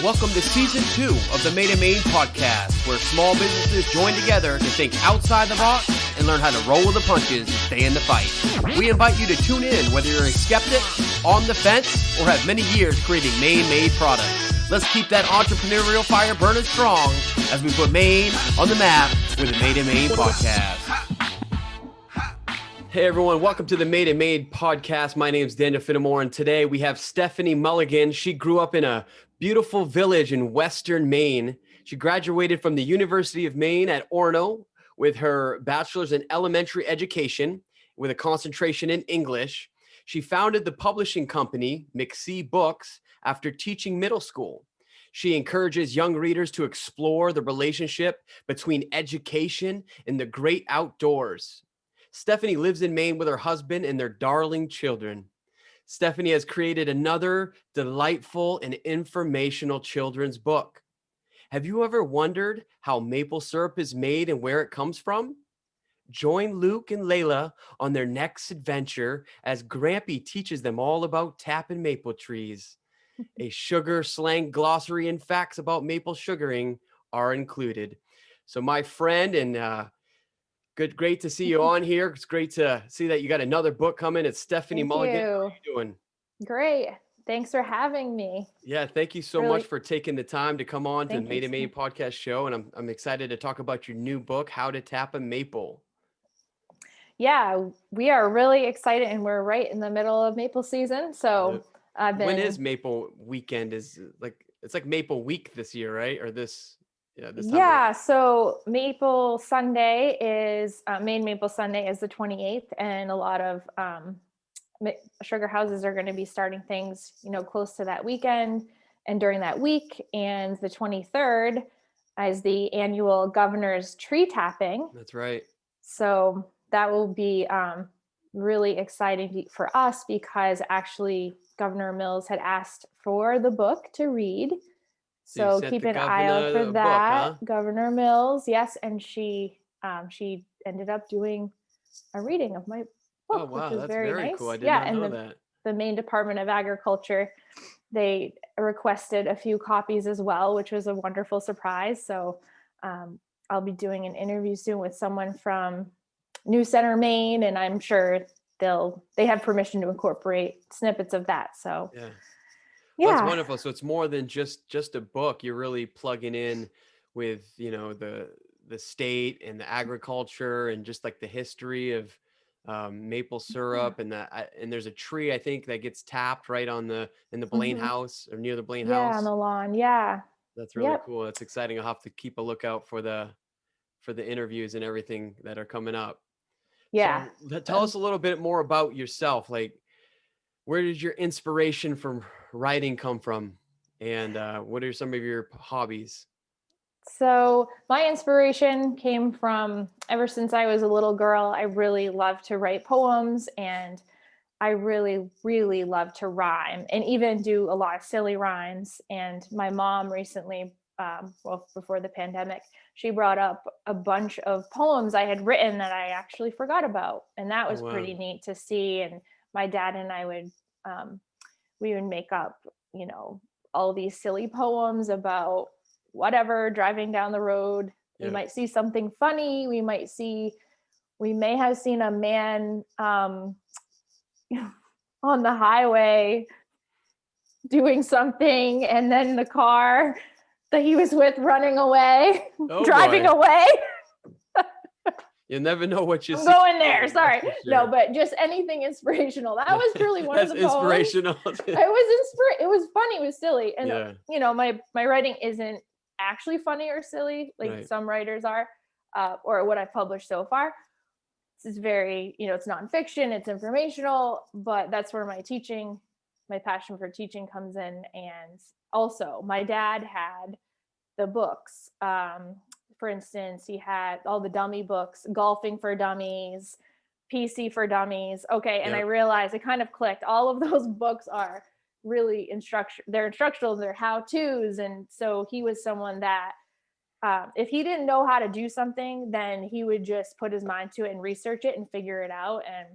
Welcome to Season 2 of the Maine podcast, where small businesses join together to think outside the box and learn how to roll with the punches and stay in the fight. We invite you to tune in whether you're a skeptic, on the fence, or have many years creating Maine-made products. Let's keep that entrepreneurial fire burning strong as we put Maine on the map with the Maine podcast. Hey everyone, welcome to the Maine podcast. My name is Daniel Finnemore, and today we have Stephanie Mulligan. She grew up in a beautiful village in western Maine. She graduated from the University of Maine at Orono with her bachelor's in elementary education with a concentration in English. She founded the publishing company, McSea Books, after teaching middle school. She encourages young readers to explore the relationship between education and the great outdoors. Stephanie lives in Maine with her husband and their darling children. Stephanie has created another delightful and informational children's book. Have you ever wondered how maple syrup is made and where it comes from? Join Luke and Layla on their next adventure as Grampy teaches them all about tapping maple trees. A sugar slang glossary and facts about maple sugaring are included. So my friend and great to see you on here. It's great to see that you got another book coming. It's Stephanie Mulligan. How are you doing? Great. Thanks for having me. Yeah, thank you so much for taking the time to come on to the Maine podcast show. And I'm excited to talk about your new book, How to Tap a Maple. Yeah, we are really excited, and we're right in the middle of maple season. So when is Maple Weekend? It's like Maple Week this year, right? Or this time. So Maple Sunday is Maine Maple Sunday is the 28th, and a lot of sugar houses are going to be starting things, close to that weekend and during that week. And the 23rd is the annual governor's tree tapping. That's right. So that will be really exciting for us, because actually Governor Mills had asked for the book to read. So keep an eye out for that. Book, huh? Governor Mills, yes. And she ended up doing a reading of my book, which is that's very nice. Cool. I did not know that. The Maine Department of Agriculture, they requested a few copies as well, which was a wonderful surprise. So I'll be doing an interview soon with someone from New Center, Maine, and I'm sure they have permission to incorporate snippets of that. So yeah. Well, that's wonderful. So it's more than just a book. You're really plugging in with, the state and the agriculture and just like the history of maple syrup, and there's a tree, I think, that gets tapped right in the Blaine house, or near the Blaine house. Yeah, on the lawn. Yeah. That's really cool. That's exciting. I'll have to keep a lookout for the interviews and everything that are coming up. Yeah. So tell us a little bit more about yourself. Like, where did your inspiration from writing come from? And what are some of your hobbies? So my inspiration came from, ever since I was a little girl, I really loved to write poems, and I really, really love to rhyme, and even do a lot of silly rhymes. And my mom recently, before the pandemic, she brought up a bunch of poems I had written that I actually forgot about. And that was pretty neat to see. And my dad and I we would make up, all these silly poems about whatever, driving down the road. We might see something funny. We may have seen a man on the highway doing something, and then the car that he was with running away, driving away. You never know what you see. Going there. Sorry. Sure. No, but just anything inspirational. That was truly one of the inspirational. Poems. It was funny. It was silly. And, my writing isn't actually funny or silly like some writers are, or what I've published so far. This is very, it's nonfiction, it's informational, but that's where my passion for teaching comes in. And also my dad had the books. For instance, he had all the dummy books, Golfing for Dummies, PC for Dummies. Okay. And I realized it kind of clicked. All of those books are really they're instructional, they're how-tos. And so he was someone that if he didn't know how to do something, then he would just put his mind to it and research it and figure it out. And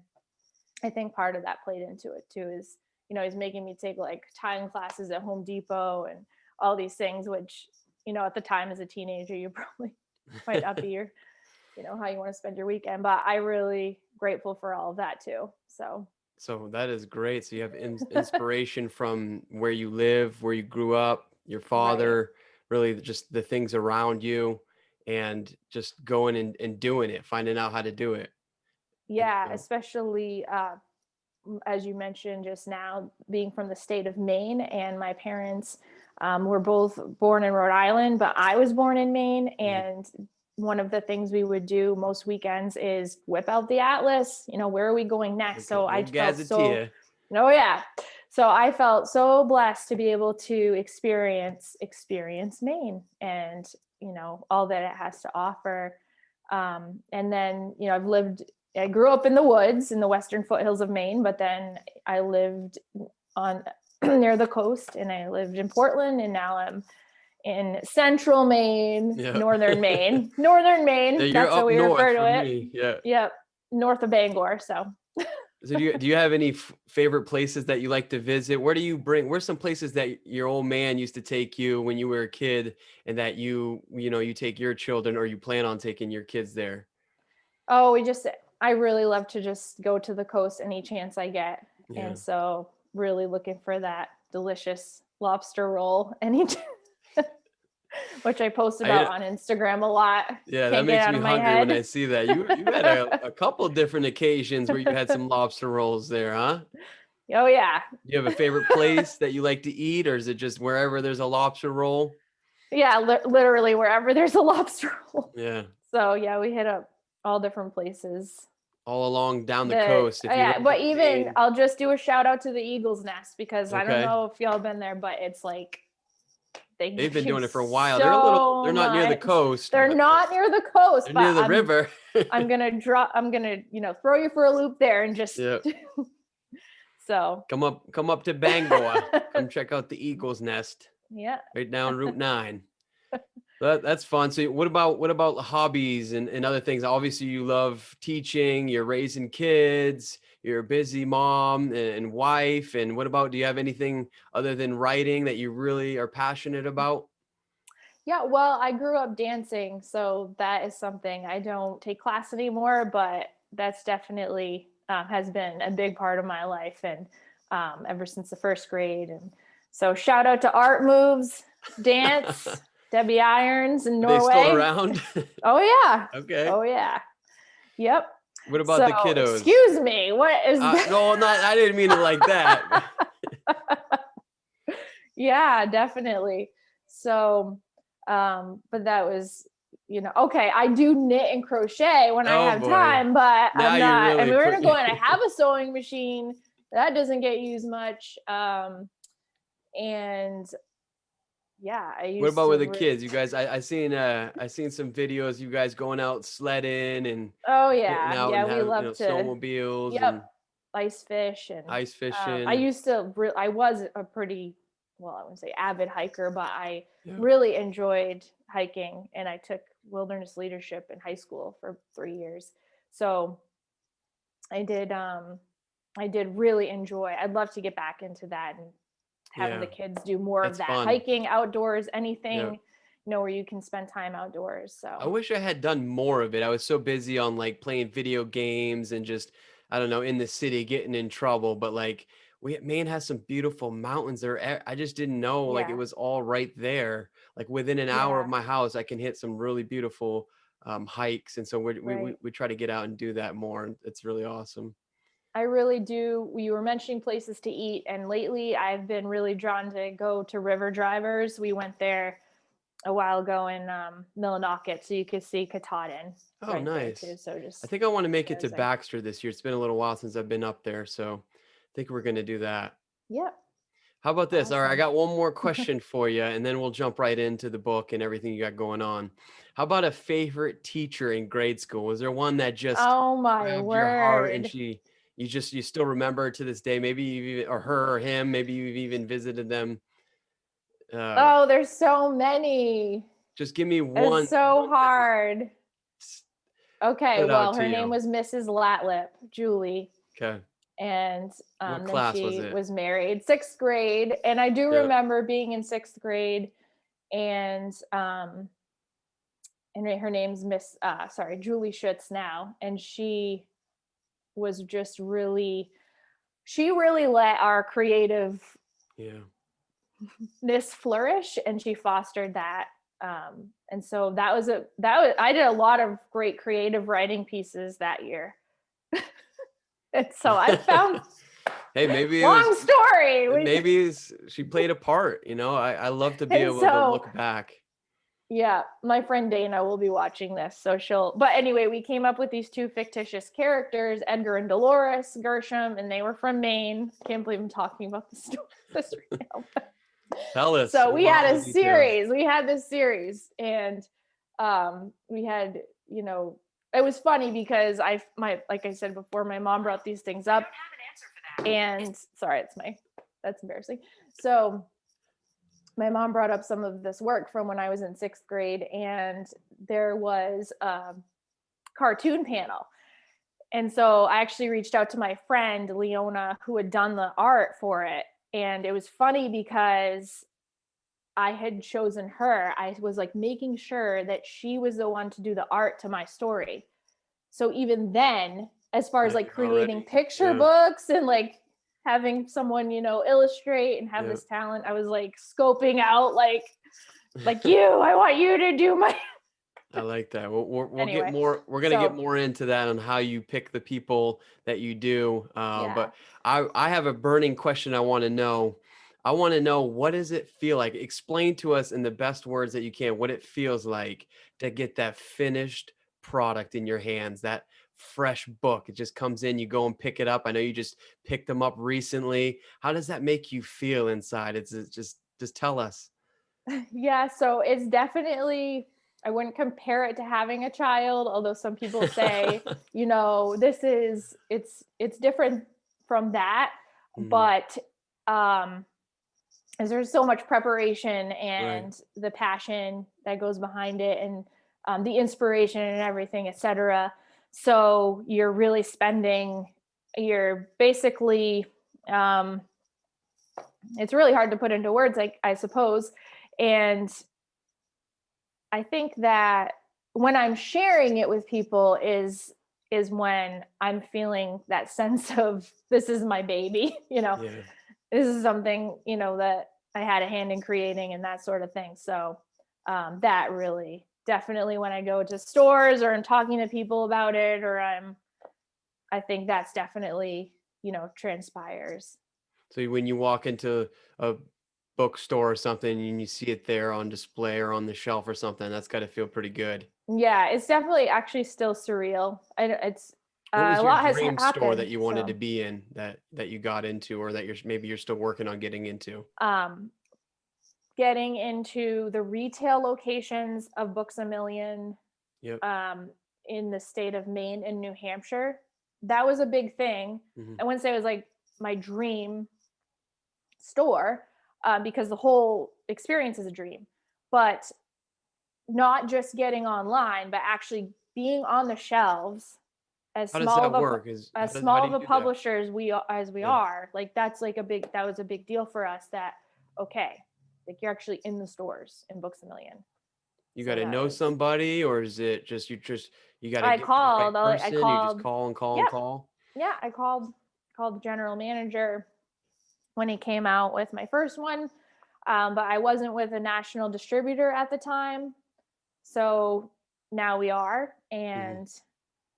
I think part of that played into it too, is, he's making me take like tying classes at Home Depot and all these things, which, at the time as a teenager, you probably might not be your, how you want to spend your weekend, but I really grateful for all of that too. So that is great. So you have inspiration from where you live, where you grew up, your Right. father, really just the things around you, and just going and doing it, finding out how to do it. And Yeah, so, especially as you mentioned just now, being from the state of Maine, and my parents were both born in Rhode Island, but I was born in Maine. mhm. And one of the things we would do most weekends is whip out the atlas. Where are we going next? Okay, So I old felt so, gazetteer. oh yeah. So I felt so blessed to be able to experience Maine, and all that it has to offer. And then I grew up in the woods in the western foothills of Maine, but then I lived on near the coast, and I lived in Portland, and now I'm in central Maine, Yeah. northern Maine. Northern Yeah, Maine, you're that's what up we north refer to from it. me. Yeah. Yep, north of Bangor. So So do you have any favorite places that you like to visit? Where's some places that your old man used to take you when you were a kid, and that you take your children, or you plan on taking your kids there? oh, I really love to just go to the coast any chance I get. Yeah. And so really looking for that delicious lobster roll any which I post about I on Instagram a lot. Yeah, that Can't get makes out me of my hungry when I head. see that. You had a couple different occasions where you had some lobster rolls there, huh? Oh yeah. Do you have a favorite place that you like to eat, or is it just wherever there's a lobster roll? Yeah, literally wherever there's a lobster roll. Yeah, So yeah, we hit up all different places. all along down the coast. If you're Yeah, over but in even Maine, I'll just do a shout out to the Eagle's Nest, because I don't okay, know if y'all been there, but it's like they they've give been you doing it for a while. so They're not near the much. coast, They're but not near the coast, they're but near the river. I'm gonna throw you for a loop there and just Yeah, so come up to Bangor. Come check out the Eagle's Nest yeah. right down Route 9. That's fun. So what about hobbies and other things? Obviously, you love teaching, you're raising kids, you're a busy mom and wife. And what about, do you have anything other than writing that you really are passionate about? Yeah, well, I grew up dancing, so that is something. I don't take class anymore, but that's definitely has been a big part of my life, and ever since the first grade. And so, shout out to Art Moves Dance, Are Debbie Irons in they still Norway. around? Oh yeah, Okay. oh yeah, yep. What about So, the kiddos? excuse me, what is that? No, not, I didn't mean it like that. Yeah, definitely. So, but that was, okay, I do knit and crochet when I Oh have boy. time, but Now I'm you're not, I really mean, we're not putting, going, I have a sewing machine that doesn't get used much. And yeah, I what used about to with the really, kids? You guys, I seen some videos, you guys going out sledding and oh getting yeah, out yeah, and we have, love to, snowmobiles yep, and ice fish. And ice I fishing. used to I was a pretty, well, I wouldn't say avid hiker, but I Yeah. really enjoyed hiking, and I took wilderness leadership in high school for 3 years. So I did really enjoy. I'd love to get back into that and have the Yeah. kids do more of It's that, fun. hiking outdoors, Yeah. anything, where you can spend time outdoors. I So wish I had done more of it. I was so busy on like playing video games and just, I don't know, in the city getting in trouble. But like, Maine has some beautiful mountains there. I just didn't know like it yeah, was all right there. Like within an hour of yeah, my house, I can hit some really beautiful hikes. And so right. we try to get out and do that more. And it's really awesome. I really do. You were mentioning places to eat, and lately I've been really drawn to go to River Drivers. We went there a while ago in Millinocket, so you could see Katahdin Oh, right there too. nice. So I just think I want to make it to amazing. Baxter this year. It's been a little while since I've been up there. So I think we're going to do that. Yep, How about this? All right, I awesome. got one more question for you, and then we'll jump right into the book and everything you got going on. How about a favorite teacher in grade school? Was there one that just Oh my grabbed your heart, and word. you still remember her to this day? Maybe you even, or her or him, maybe you've even visited them. Uh, Oh, there's so many. just give me It's so one that just hard. Okay, stood out well, to her name you. was Mrs. Latlip, Julie. Okay. And What then class was she it? was married, 6th grade. And I do Yep. remember being in 6th grade, and her name's Julie Schutz now. And she was just she really let our creativeness Yeah. flourish, and she fostered that. And so I did a lot of great creative writing pieces that year. And so I found Hey, maybe it was, long story. she played a part, I love to be And able to so look back. yeah, my friend Dana will be watching this, so but anyway, we came up with these 2 fictitious characters, Edgar and Dolores Gershom, and they were from Maine. Can't believe I'm talking about this right now. Tell us. So We want all the details. we had this series, and we had, it was funny because like I said before, my mom brought these things up, and sorry, that's embarrassing. So my mom brought up some of this work from when I was in 6th grade, and there was a cartoon panel. And so I actually reached out to my friend Leona, who had done the art for it. And it was funny because I had chosen her. I was like making sure that she was the one to do the art to my story. So even then, as far as like creating picture books and like having someone, illustrate and have this talent, I was like scoping out like I want you to do my. I like that. We'll Anyway, get more. We're gonna get more into that on how you pick the people that you do. But I have a burning question. I want to know. What does it feel like? Explain to us in the best words that you can what it feels like to get that finished product in your hands. That fresh book. It just comes in. You go and pick it up. I know you just picked them up recently. How does that make you feel inside? It's just tell us. Yeah, so it's definitely, I wouldn't compare it to having a child, although some people say, it's different from that. But as there's so much preparation and the passion that goes behind it, and the inspiration and everything, etc. So you're really you're basically, it's really hard to put into words, I suppose. And I think that when I'm sharing it with people is when I'm feeling that sense of, this is my baby, this is something, that I had a hand in creating, and that sort of thing. So that really definitely, when I go to stores or I'm talking to people about it, or I think that's definitely, transpires. So when you walk into a bookstore or something and you see it there on display or on the shelf or something, that's got to feel pretty good. Yeah, it's definitely actually still surreal. It's What was a your lot has dream store that happened. you wanted to be in that you got into, or that you're still working on getting into? Getting into the retail locations of Books A Million, Yep. in the state of Maine and New Hampshire. That was a big thing. I wouldn't say it was like my dream store, because the whole experience is a dream, but not just getting online, but actually being on the shelves. As How does small that of work? small How of do you a do that? publisher as we are, like that was a big deal for us, that okay, like you're actually in the stores in Books A Million. You got to know somebody, or is it just you got to I get to the right called. person? You just call and call and call. Yeah, I called the general manager when he came out with my first one, but I wasn't with a national distributor at the time, so now we are, and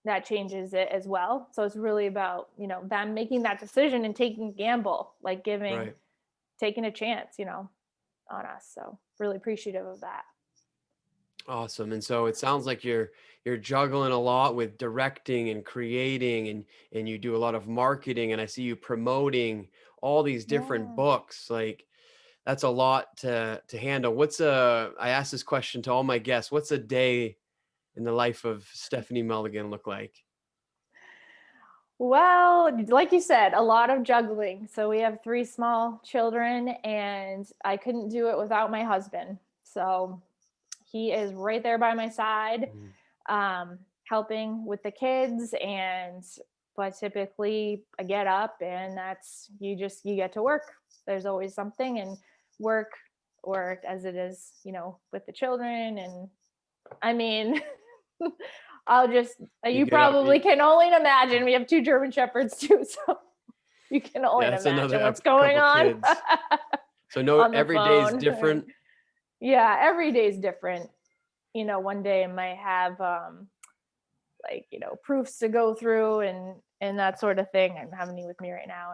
that changes it as well. So it's really about, them making that decision and taking a gamble, like taking a chance, on us. So really appreciative of that. Awesome. And so it sounds like you're juggling a lot with directing and creating, and you do a lot of marketing, and I see you promoting all these different books. Like, that's a lot to handle. I ask this question to all my guests. What's a day in the life of Stephanie Mulligan look like? Well, like you said, a lot of juggling. So we have 3 small children, and I couldn't do it without my husband. So he is right there by my side, helping with the kids, and but typically I get up and you get to work. There's always something, and work, or as it is, with the children. And I mean, you probably can only imagine. We have 2 German Shepherds too, so you can only imagine what's going on. So no, on every day is different. Yeah, every day is different. One day I might have proofs to go through and that sort of thing. I'm having you with me right now.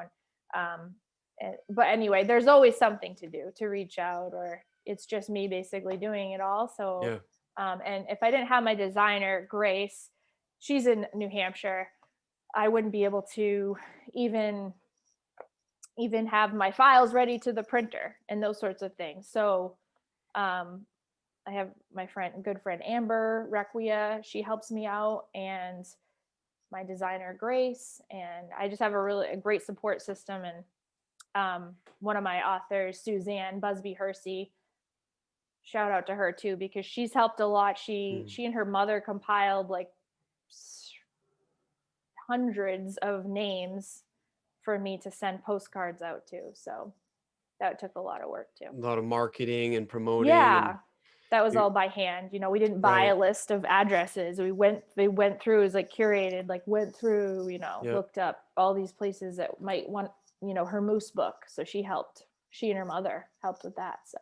But anyway, there's always something to do, to reach out, or it's just me basically doing it all. So, and if I didn't have my designer, Grace, she's in New Hampshire, I wouldn't be able to even have my files ready to the printer and those sorts of things. So, I have my good friend Amber Requia. She helps me out, and my designer Grace, and I just have a great support system. And one of my authors, Suzanne Busby Hersey, shout out to her too, because she's helped a lot. She and her mother compiled like hundreds of names for me to send postcards out to. So that took a lot of work too. A lot of marketing and promoting. Yeah. That was all by hand. We didn't buy a list of addresses. They went through, it was like curated, went through, looked up all these places that might want, her moose book. So she and her mother helped with that. So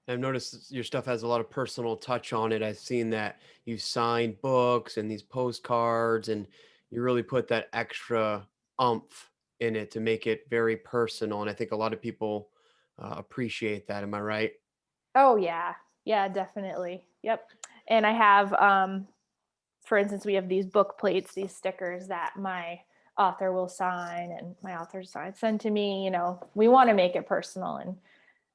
I've noticed your stuff has a lot of personal touch on it. I've seen that you signed books and these postcards, and you really put that extra oomph in it to make it very personal. And I think a lot of people appreciate that. Am I right? Oh yeah. Yeah, definitely. Yep. And I have, for instance, we have these book plates, these stickers that my author will sign, and my author send to me. We want to make it personal, and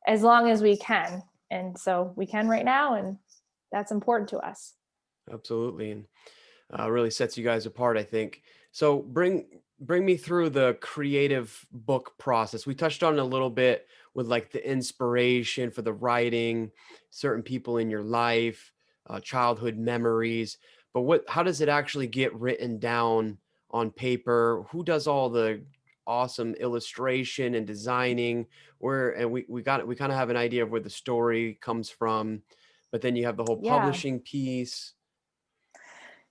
as long as we can. And so we can right now, and that's important to us. Absolutely. And really sets you guys apart, I think. So bring me through the creative book process. We touched on it a little bit with the inspiration for the writing, certain people in your life, childhood memories. But how does it actually get written down on paper? Who does all the awesome illustration and designing? We kind of have an idea of where the story comes from, but then you have the whole publishing piece.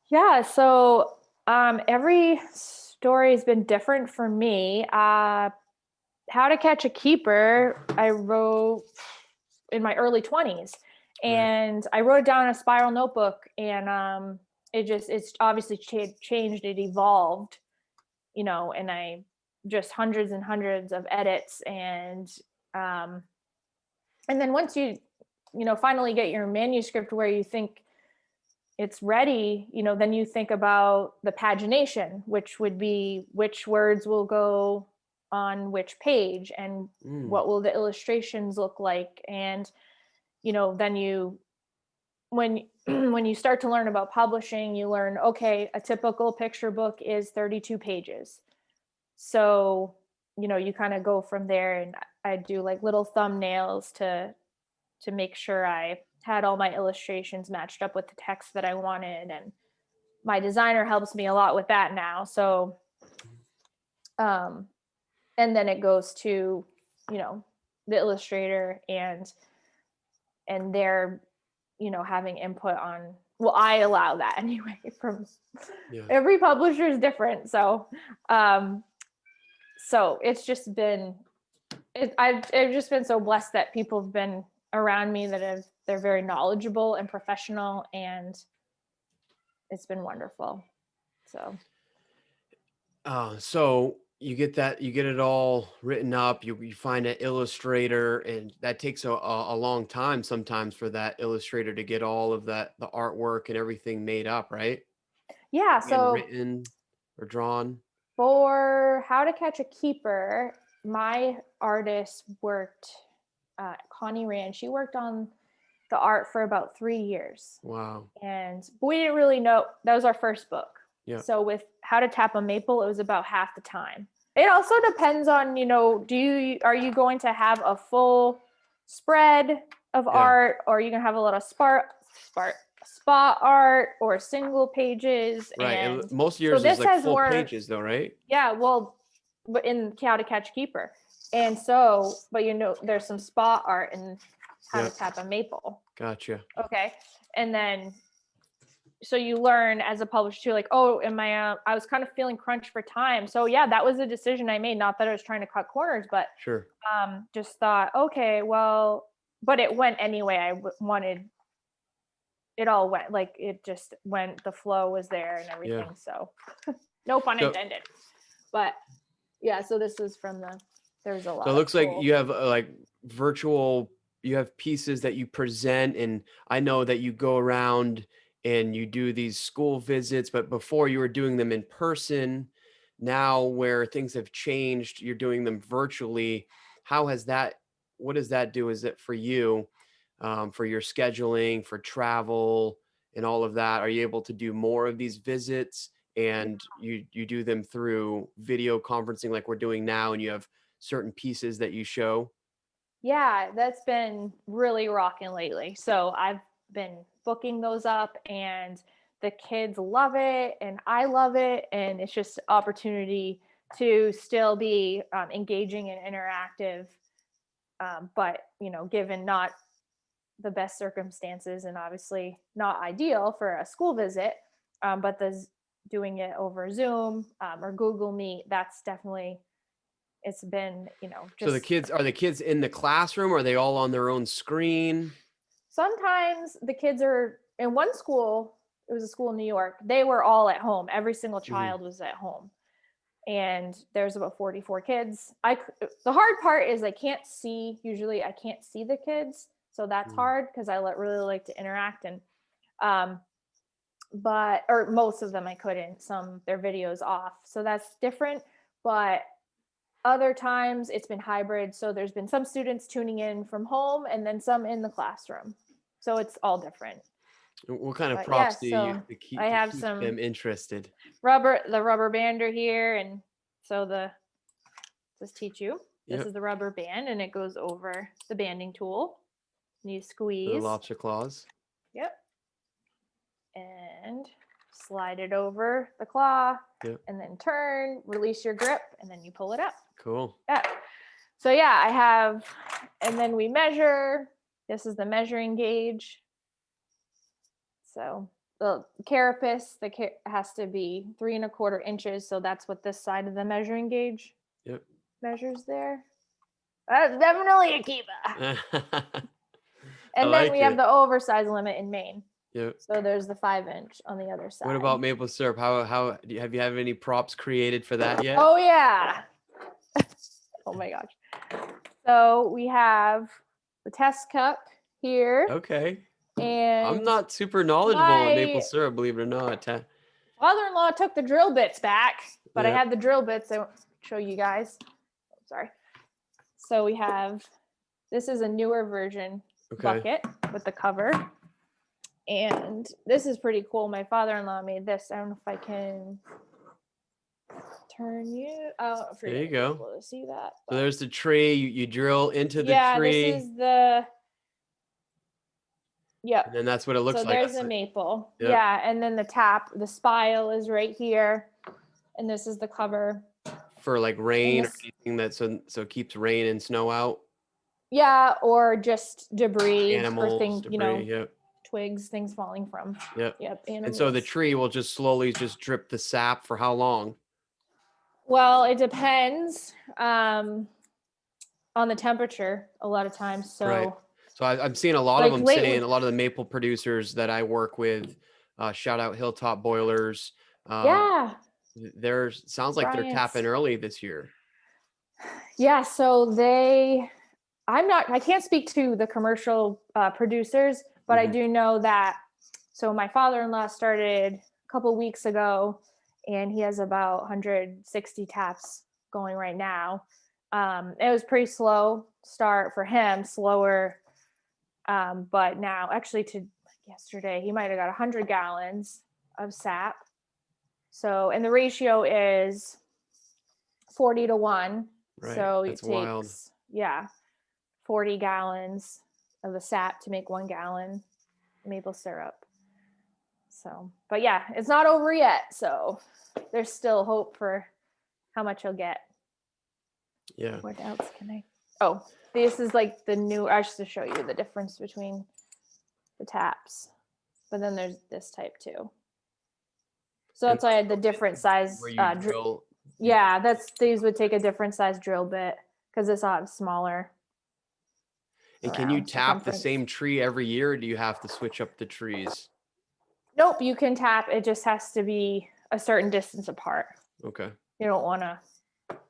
Yeah. So every story has been different for me. How to Catch a Keeper, I wrote in my early 20s, and I wrote it down in a spiral notebook, and it's obviously changed, it evolved, and I just hundreds and hundreds of edits, and then once you finally get your manuscript where you think it's ready, then you think about the pagination, which would be which words will go on which page, and what will the illustrations look like. And then when you start to learn about publishing, you learn, okay, a typical picture book is 32 pages. So you kind of go from there, and I do little thumbnails to make sure I had all my illustrations matched up with the text that I wanted. And my designer helps me a lot with that now. So and then it goes to the illustrator, and they're having input on, well, I allow that anyway. From every publisher is different. So so it's just been I've just been so blessed that people have been around me that they're very knowledgeable and professional, and it's been wonderful. So you get it all written up, you find an illustrator, and that takes a long time sometimes for that illustrator to get all of the artwork and everything made up, right? Yeah. So written or drawn. For How to Catch a Keeper, my artist worked, Connie Rand, she worked on the art for about 3 years. Wow. And we didn't really know, that was our first book. Yeah. So with How to Tap a Maple, it was about half the time. It also depends on, are you going to have a full spread of art, or are you going to have a lot of spot art or single pages. Right. And Most of so yours is this like has full more, pages though, right? yeah, well, but in How to Catch a Keeper. And so, but there's some spot art and how to tap a maple. Gotcha. Okay. And then, so you learn as a publisher too, like, oh, I was kind of feeling crunched for time. So yeah, that was a decision I made. Not that I was trying to cut corners, but Sure. just thought, okay, well, but it went anyway. I wanted, it all went, like, it just went, the flow was there and everything. So no pun intended, but yeah, so this is from there's a lot. So it looks of like cool. you have like you have pieces that you present, and I know that you go around and you do these school visits, but before you were doing them in person. Now where things have changed, you're doing them virtually. What does that do? Is it for you, for your scheduling, for travel and all of that? Are you able to do more of these visits, and you do them through video conferencing like we're doing now, and you have certain pieces that you show? Yeah, that's been really rocking lately. So I've been booking those up, and the kids love it and I love it. And it's just opportunity to still be engaging and interactive. But, given not the best circumstances and obviously not ideal for a school visit, but doing it over Zoom or Google Meet, that's definitely, it's been, So just are the kids in the classroom, or are they all on their own screen? sometimes the kids are in one school. It was a school in New York. They were all at home. Every single child was at home. And there's about 44 kids. The hard part is usually I can't see the kids. So that's hard because I really like to interact. And, or most of them I couldn't, their videos off. So that's different. But other times it's been hybrid. So there's been some students tuning in from home and then some in the classroom. So it's all different. What kind of But props do you use so to I to have keep some them interested? the rubber bander here. And so just teach you. This Yep. is the rubber band and it goes over the banding tool. And you The squeeze. lobster claws. Yep. And slide it over the claw. Yep. And then turn, release your grip, and then you pull it up. Cool. Yeah. So yeah, I have, and then we measure. This is the measuring gauge. So the carapace, has to be 3¼ inches. So that's what this side of the measuring gauge measures there. That's definitely a keeper. And then we have the oversize limit in Maine. Yep. So there's the 5-inch on the other side. What about maple syrup? How have you had any props created for that yet? Oh yeah. Oh my gosh. So we have the test cup here. Okay. And I'm not super knowledgeable on maple syrup, believe it or not. Father-in-law took the drill bits back, but I have the drill bits. I won't show you guys. Sorry. So we have, this is a newer version bucket with the cover. And this is pretty cool. My father-in-law made this. I don't know if I can turn you. Oh, There you go. Able to see that. So there's the tree. You drill into the tree. Yeah, this is the. Yep. And then that's what it looks like. So there's the maple. Yep. Yeah, and then the spile is right here, and this is the cover. For like rain or anything that so it keeps rain and snow out. Yeah, or just debris, Animals, or things, debris, twigs, things falling from. Yep. And so the tree will just slowly just drip the sap for how long? Well, it depends on the temperature a lot of times. So. Right. So I'm seeing a lot of them saying, a lot of the maple producers that I work with, shout out Hilltop Boilers. Sounds like they're tapping early this year. Yeah. So I can't speak to the commercial producers, but I do know that. So my father-in-law started a couple of weeks ago, and he has about 160 taps going right now. It was pretty slow start for him, slower. But now, actually, yesterday, he might have got 100 gallons of sap. So, and the ratio is 40-1. Right. So That's it takes, wild. 40 gallons of the sap to make 1 gallon maple syrup. So, but yeah, it's not over yet. So there's still hope for how much you'll get. Yeah. What else can I? Oh, this is like the new, I just to show you the difference between the taps. But then there's this type too. So that's why I had the different size. Where you drill. Yeah, these would take a different size drill bit because this one's smaller. And can you tap the same tree every year, or do you have to switch up the trees? Nope, you can tap. It just has to be a certain distance apart. Okay. You don't want to.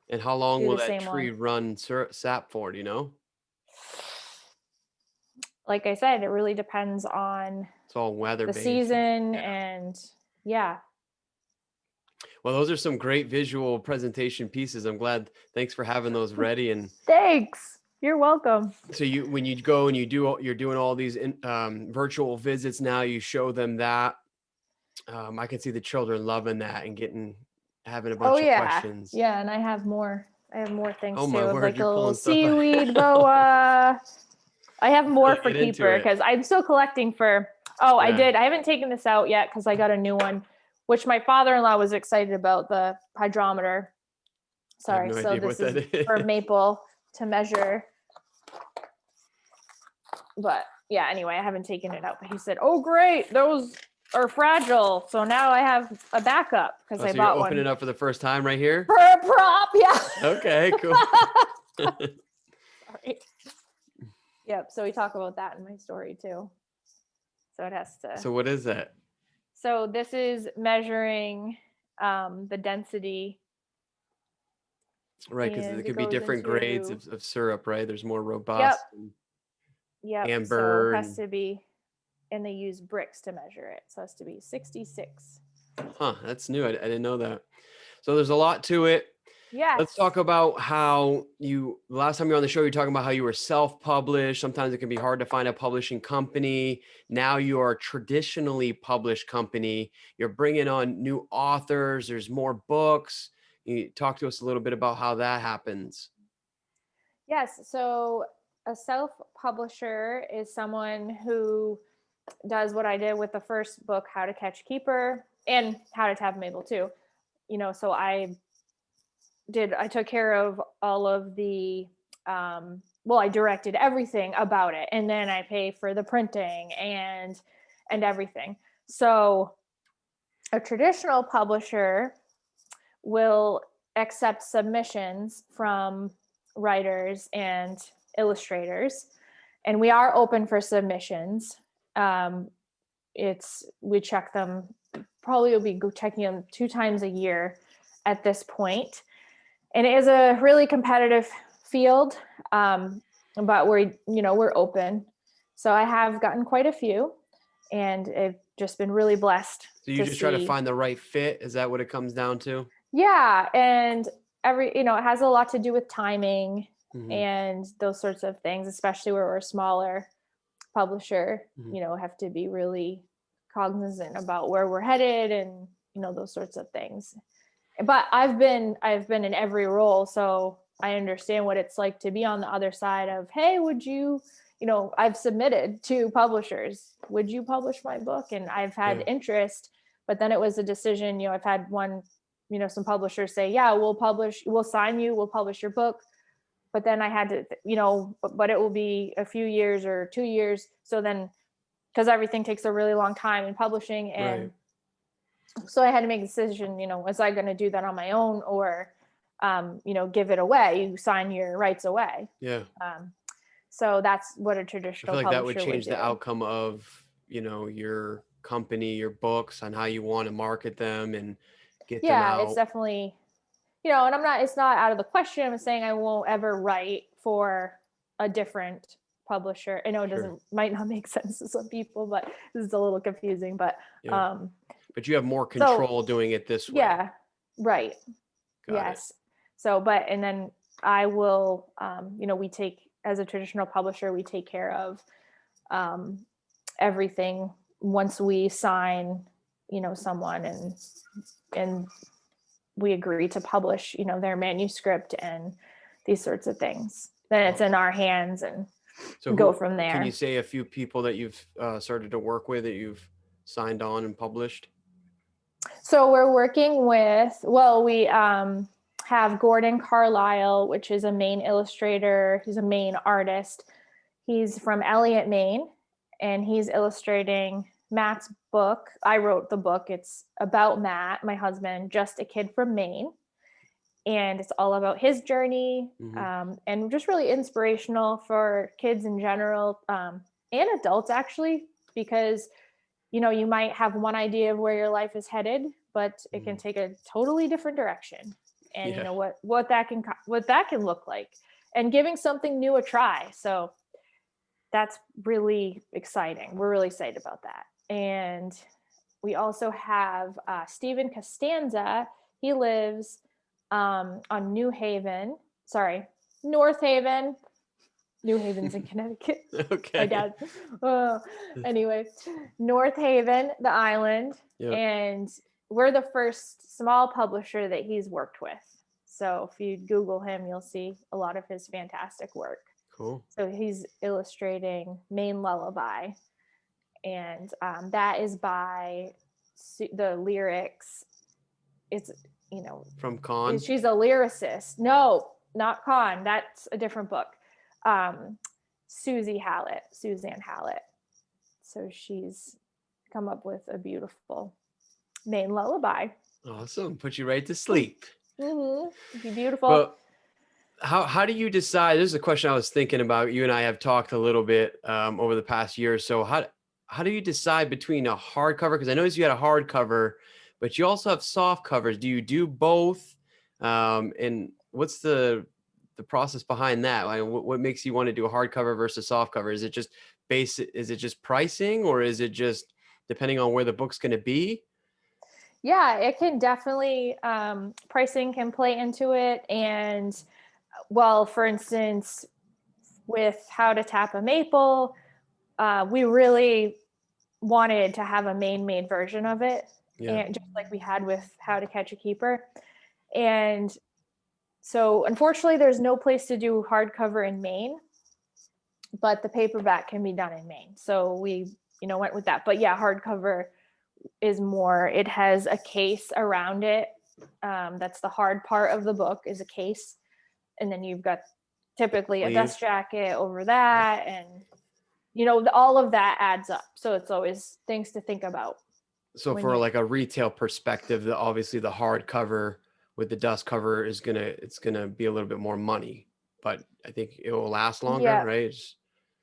And how long will that tree run sap for? Do you know? Like I said, it really depends on it's all weather based. The season and yeah. Well, those are some great visual presentation pieces. I'm glad. Thanks for having those ready. And thanks. You're welcome. So when you go and you're doing all these virtual visits now, you show them that. I can see the children loving that and having a bunch of questions. Yeah, and I have more things too. My word, like a little seaweed boa. I have more for Keeper because I'm still collecting for. Oh, yeah. I haven't taken this out yet because I got a new one, which my father-in-law was excited about, the hydrometer. Sorry, so this is for maple to measure. But yeah, anyway, I haven't taken it out. But he said, "Oh, great, those are fragile. So now I have a backup because I bought one." Opening it up for the first time right here for a prop. Yeah. Okay, cool. Sorry. Yep. So we talk about that in my story too. So it has to. So what is that? So this is measuring the density. Right, because it could be different grades of syrup, right? There's more robust. Yep. Amber. So it has to be, and they use bricks to measure it. So it has to be 66. Huh, that's new. I didn't know that. So there's a lot to it. Yeah. Let's talk about how last time you were on the show, you're talking about how you were self-published. Sometimes it can be hard to find a publishing company. Now you are a traditionally published company. You're bringing on new authors. There's more books. You talk to us a little bit about how that happens. Yes. So a self-publisher is someone who does what I did with the first book, How to Catch Keeper, and How to Tap Mabel too. So I took care of all of the, I directed everything about it, and then I pay for the printing and everything. So a traditional publisher will accept submissions from writers and illustrators, and we are open for submissions. We check them, probably will be checking them 2 times a year at this point. And it is a really competitive field, but we're open. So I have gotten quite a few, and I've just been really blessed. So you just try to find the right fit. Is that what it comes down to? Yeah. And it has a lot to do with timing and those sorts of things, especially where we're a smaller publisher, have to be really cognizant about where we're headed and, those sorts of things. But I've been in every role, so I understand what it's like to be on the other side of, hey, would you, I've submitted to publishers, would you publish my book? And I've had interest, but then it was a decision, I've had one, some publishers say, yeah, we'll sign you, we'll publish your book. But then I had to, but it will be a few years or 2 years. So then, because everything takes a really long time in publishing, and so I had to make a decision, was I going to do that on my own or, give it away? You sign your rights away. Yeah. So that's what a traditional I feel like that would publisher change the outcome of, your company, your books, on how you want to market them and get them out. Yeah, it's definitely, and it's not out of the question. I'm saying I won't ever write for a different publisher. I know it might not make sense to some people, but this is a little confusing, but but you have more control doing it this way. Yeah. Right. Yes. So, and then I will, as a traditional publisher, we take care of everything once we sign, someone and we agree to publish, their manuscript and these sorts of things. Then it's in our hands and go from there. Can you say a few people that you've started to work with that you've signed on and published? So we're working with, well, we have Gordon Carlisle, which is a Maine illustrator. He's a Maine artist. He's from Elliott, Maine, and he's illustrating Matt's book. I wrote the book. It's about Matt, my husband, just a kid from Maine. And it's all about his journey, and just really inspirational for kids in general, and adults actually, because you might have one idea of where your life is headed, but it can take a totally different direction. And what that can look like, and giving something new a try. So that's really exciting. We're really excited about that. And we also have Stephen Costanza. He lives on North Haven. New Haven's in Connecticut. Okay. My dad. Anyway, North Haven, the island. Yep. And we're the first small publisher that he's worked with. So if you Google him, you'll see a lot of his fantastic work. Cool. So he's illustrating Maine Lullaby. And that is by the lyrics. It's, from Con. She's a lyricist. No, not Con. That's a different book. Suzanne Hallett. So she's come up with a beautiful Maine lullaby. Awesome. Put you right to sleep. Be beautiful. Well, how do you decide? This is a question I was thinking about. You and I have talked a little bit over the past year or so. How do you decide between a hardcover? Because I noticed you had a hardcover, but you also have soft covers. Do you do both? And what's the process behind that? Like, what makes you want to do a hardcover versus soft cover? Is it just is it just pricing, or is it just depending on where the book's going to be? Yeah, it can definitely, pricing can play into it. And well, for instance, with How to Tap a Maple, we really wanted to have a Maine made version of it. Yeah. And just like we had with How to Catch a Keeper. And so unfortunately there's no place to do hardcover in Maine, but the paperback can be done in Maine. So we, went with that. But yeah, hardcover is more, it has a case around it. That's the hard part of the book, is a case. And then you've got typically a dust jacket over that. And, all of that adds up. So it's always things to think about. So for like a retail perspective, obviously the hardcover with the dust cover it's gonna be a little bit more money, but I think it will last longer, right?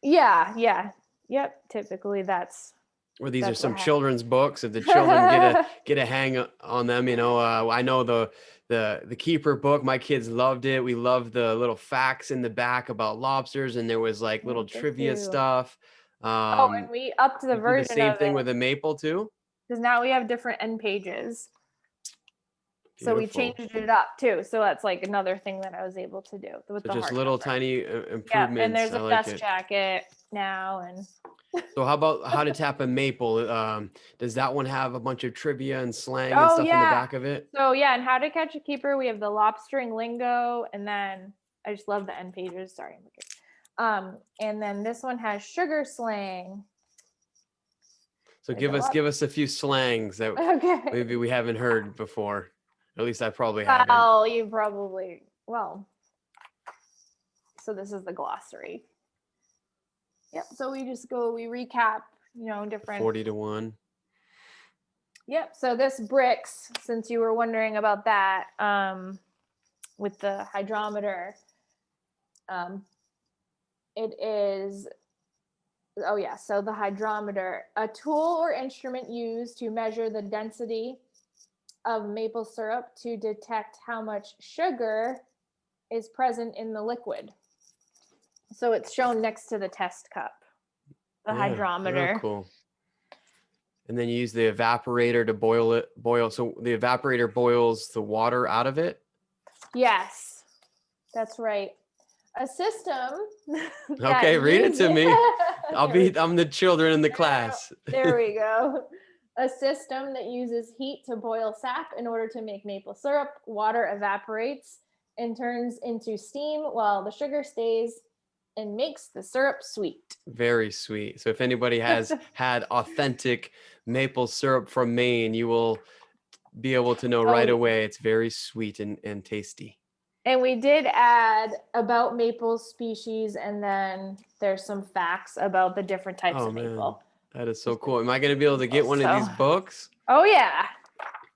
Yeah. Yep. Typically that's. Or these are some children's books. If the children get a hang on them, I know the Keeper book, my kids loved it. We loved the little facts in the back about lobsters, and there was like little trivia stuff. And we upped the version. The same thing with the maple too. Because now we have different end pages. Beautiful. So we changed it up too. So that's like another thing that I was able to do with the just little tiny improvements. Yeah, and there's a dust jacket now. And so how about How to Tap a Maple? Does that one have a bunch of trivia and slang and stuff in the back of it? So yeah, and How to Catch a Keeper, we have the lobstering lingo, and then I just love the end pages. Sorry. And then this one has sugar slang. So give us a few slangs that maybe we haven't heard before. At least I probably haven't. Well, you probably, so this is the glossary. Yep. So we recap, different. 40 to 1. Yep. So this bricks, since you were wondering about that, with the hydrometer, it is, so the hydrometer, a tool or instrument used to measure the density of maple syrup to detect how much sugar is present in the liquid. So it's shown next to the test cup, the hydrometer. Real cool. And then you use the evaporator to boil. So the evaporator boils the water out of it? Yes, that's right. A system. Okay, read it to me. I'm the children in the class. There we go. A system that uses heat to boil sap in order to make maple syrup. Water evaporates and turns into steam while the sugar stays and makes the syrup sweet. Very sweet. So if anybody has had authentic maple syrup from Maine, you will be able to know right away it's very sweet and tasty. And we did add about maple species, and then there's some facts about the different types of maple. That is so cool. Am I going to be able to get one of these books? Oh, yeah.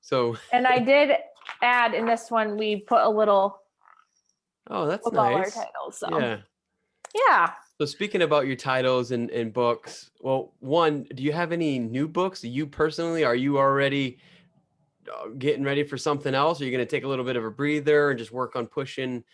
So. And I did add in this one, we put a little. Oh, that's nice. Our titles, so. Yeah. Yeah. So speaking about your titles and books, well, one, do you have any new books? You personally, are you already getting ready for something else? Are you going to take a little bit of a breather and just work on pushing,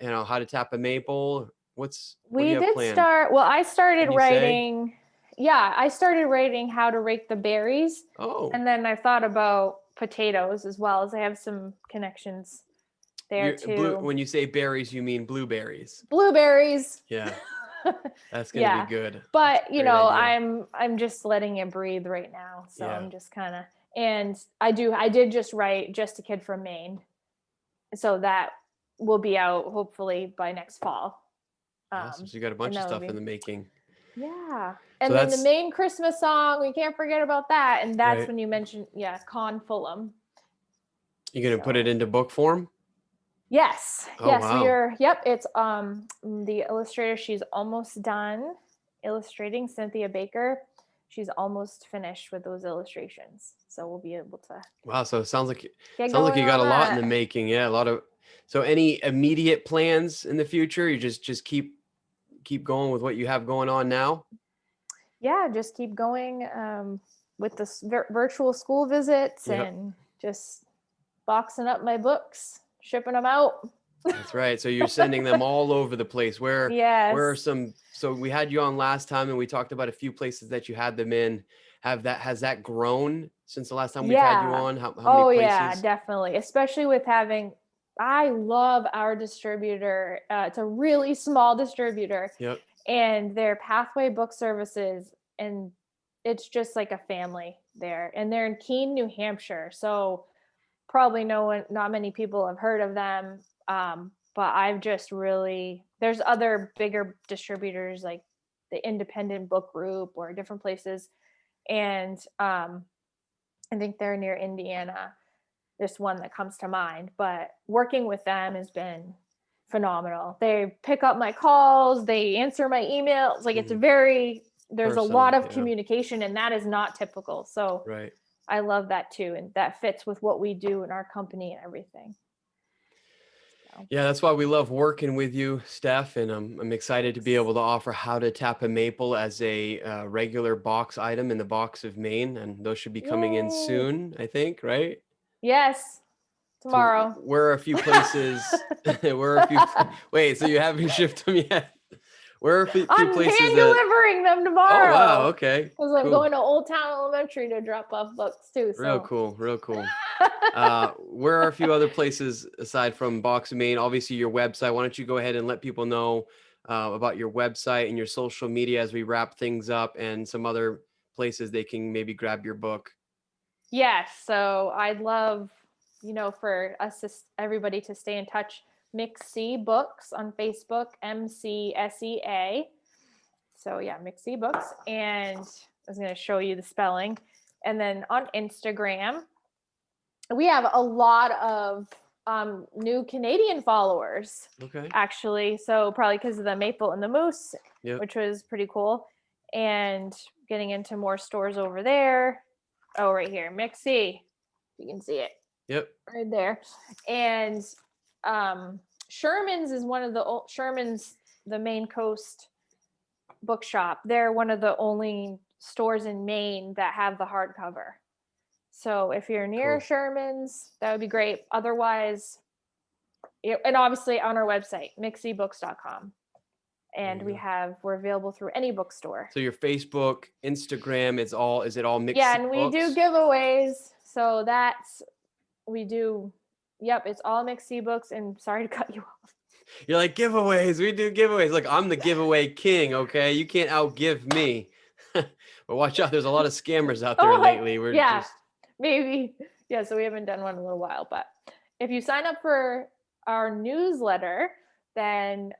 how to tap a maple? We did start. Well, I started writing. Yeah, I started writing how to rake the berries. Oh. And then I thought about potatoes as well, as I have some connections there too. When you say berries, you mean blueberries. Blueberries. Yeah. That's gonna be good. But I'm just letting it breathe right now. So I'm just kind of, and I did just write Just a Kid from Maine. So that will be out hopefully by next fall. Awesome. So you got a bunch of stuff in the making. Yeah. And then the Maine Christmas song, we can't forget about that. And that's when you mentioned, Con Fulham. You're gonna put it into book form? Yes. Oh, yes, wow. we are. Yep. It's the illustrator. She's almost done illustrating, Cynthia Baker. She's almost finished with those illustrations. So we'll be able to. Wow. So it sounds like you got a lot in the making. Yeah. A lot of, so any immediate plans in the future? You just keep going with what you have going on now? Yeah. Just keep going with the virtual school visits and just boxing up my books. Shipping them out. That's right. So you're sending them all over the place. Where are some? So we had you on last time, and we talked about a few places that you had them in. Has that grown since the last time we've had you on? How many places? Yeah, definitely. Especially with having. I love our distributor. It's a really small distributor. Yep. And their Pathway Book Services, and it's just like a family there. And they're in Keene, New Hampshire. So. Probably not many people have heard of them. But I've just there's other bigger distributors like the Independent Book Group or different places. And I think they're near Indiana. There's one that comes to mind, but working with them has been phenomenal. They pick up my calls, they answer my emails. Like it's there's personal, a lot of communication, and that is not typical. So right. I love that too. And that fits with what we do in our company and everything. So. Yeah, that's why we love working with you, Steph. And I'm excited to be able to offer How to Tap a Maple as a regular box item in the Box of Maine. And those should be coming in soon, I think, right? Yes. Tomorrow. So where are a few places? Wait, so you haven't shipped them yet? Where are a few places? I'm delivering them tomorrow. Oh, wow. Okay. Because I'm going to Old Town Elementary to drop off books too. So. Real cool. Where are a few other places aside from Box of Maine? Obviously, your website. Why don't you go ahead and let people know about your website and your social media as we wrap things up, and some other places they can maybe grab your book? Yes. So I'd love, for us everybody to stay in touch. McSea Books on Facebook, MCSEA. So yeah, McSea Books. And I was going to show you the spelling. And then on Instagram, we have a lot of new Canadian followers. Okay. Actually. So probably because of the maple and the moose, which was pretty cool. And getting into more stores over there. Oh, right here, McSea. You can see it. Yep. Right there. And Sherman's is one of Sherman's, the Maine Coast bookshop. They're one of the only stores in Maine that have the hardcover. So if you're near Sherman's, that would be great. Otherwise, and obviously on our website, McSeaBooks.com. And we're available through any bookstore. So your Facebook, Instagram, is it all McSea Books? Yeah, and we do giveaways. So it's all McSea Books. And sorry to cut you off. You're like, giveaways. We do giveaways. Look, I'm the giveaway king. Okay, you can't outgive me. But watch out. There's a lot of scammers out there lately. Maybe. Yeah. So we haven't done one in a little while. But if you sign up for our newsletter, then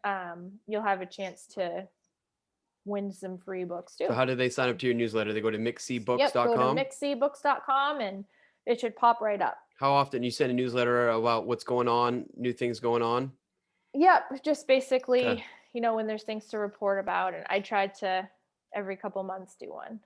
you'll have a chance to win some free books too. So how do they sign up to your newsletter? They go to McSeaBooks.com? Yep, go to McSeaBooks.com and it should pop right up. How often you send a newsletter about what's going on, new things going on? Yep, just basically, when there's things to report about, and I try to every couple months do one.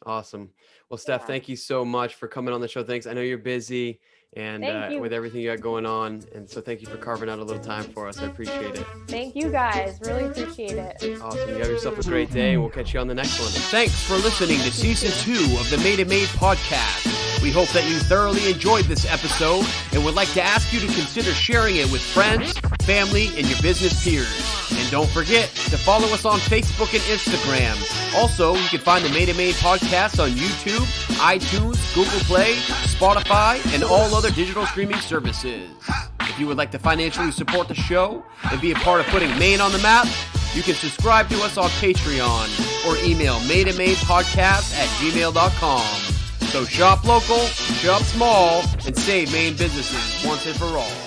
Awesome. Well, Steph, thank you so much for coming on the show. Thanks. I know you're busy and with everything you got going on. And so thank you for carving out a little time for us. I appreciate it. Thank you guys. Really appreciate it. Awesome. You have yourself a great day, and we'll catch you on the next one. Thanks for listening to Season 2 of the Made and Made podcast. We hope that you thoroughly enjoyed this episode and would like to ask you to consider sharing it with friends, family, and your business peers. And don't forget to follow us on Facebook and Instagram. Also, you can find the Made and Made podcast on YouTube, iTunes, Google Play, Spotify, and all other digital streaming services. If you would like to financially support the show and be a part of putting Maine on the map, you can subscribe to us on Patreon or email madeandmadepodcast@gmail.com. So shop local, shop small, and save Maine businesses once and for all.